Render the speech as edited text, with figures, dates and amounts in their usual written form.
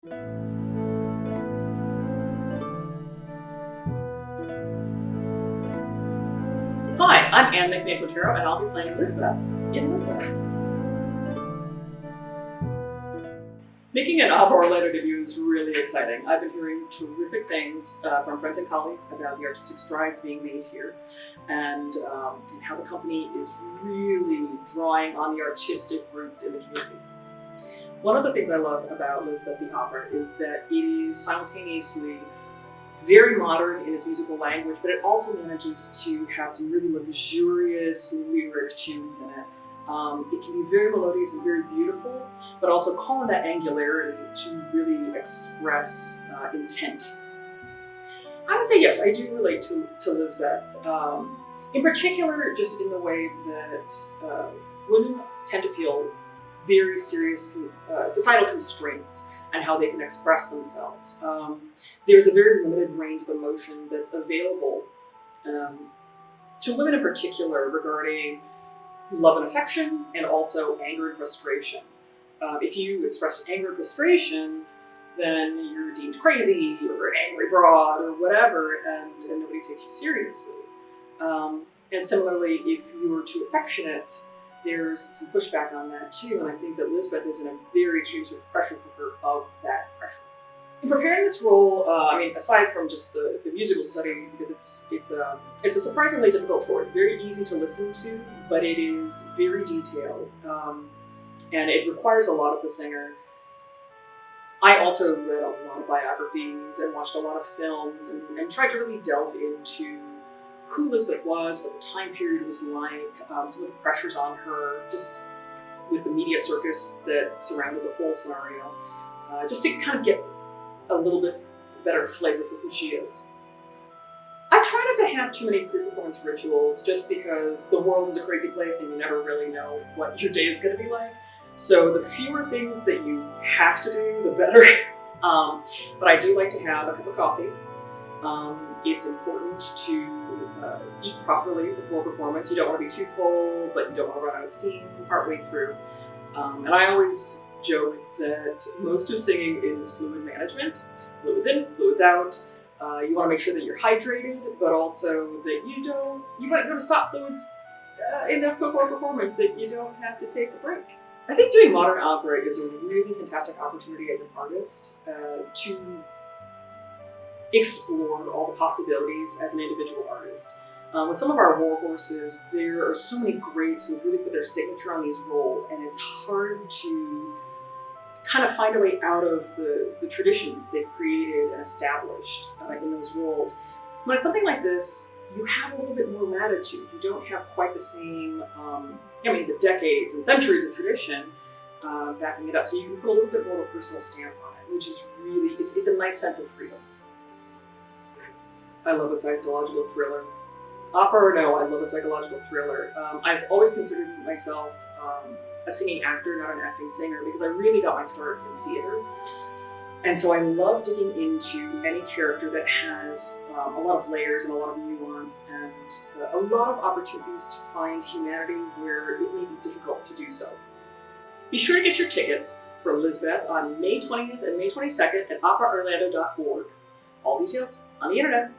Hi, I'm Ann McMahon Quintero, and I'll be playing Lizbeth in Lizbeth. Making an opera Orlando debut is really exciting. I've been hearing terrific things from friends and colleagues about the artistic strides being made here, and how the company is really drawing on the artistic roots in the community. One of the things I love about LIZBETH the opera is that it is simultaneously very modern in its musical language, but it also manages to have some really luxurious lyric tunes in it. It can be very melodious and very beautiful, but also call on that angularity to really express intent. I would say yes, I do relate to LIZBETH. In particular, just in the way that women tend to feel very serious societal constraints and how they can express themselves. There's a very limited range of emotion that's available to women in particular regarding love and affection, and also anger and frustration. If you express anger and frustration, then you're deemed crazy or an angry broad or whatever, and nobody takes you seriously. And similarly, if you're too affectionate, there's some pushback on that too, and I think that LIZBETH is in a very true sort of pressure cooker of that pressure. In preparing this role, aside from just the musical study, because it's a surprisingly difficult score. It's very easy to listen to, but it is very detailed, and it requires a lot of the singer. I also read a lot of biographies and watched a lot of films and tried to really delve into who LIZBETH was, what the time period was like, some of the pressures on her, just with the media circus that surrounded the whole scenario, just to kind of get a little bit better flavor for who she is. I try not to have too many pre-performance rituals just because the world is a crazy place and you never really know what your day is going to be like. So the fewer things that you have to do, the better. But I do like to have a cup of coffee. It's important to eat properly before performance. You don't want to be too full, but you don't want to run out of steam partway through. And I always joke that most of singing is fluid management. Fluids in, fluids out. You want to make sure that you're hydrated, but also that you might go to stop fluids enough before performance that you don't have to take a break. I think doing modern opera is a really fantastic opportunity as an artist to explore all the possibilities as an individual artist. With some of our war horses, there are so many greats who've really put their signature on these roles, and it's hard to kind of find a way out of the traditions that they've created and established in those roles. When it's something like this, you have a little bit more latitude. You don't have quite the same, the decades and centuries of tradition backing it up. So you can put a little bit more of a personal stamp on it, which is really, it's a nice sense of freedom. I love a psychological thriller. Opera or no, I love a psychological thriller. I've always considered myself a singing actor, not an acting singer, because I really got my start in theater. And so I love digging into any character that has a lot of layers and a lot of nuance and a lot of opportunities to find humanity where it may be difficult to do so. Be sure to get your tickets for LIZBETH on May 20th and May 22nd at operaorlando.org. All details on the internet.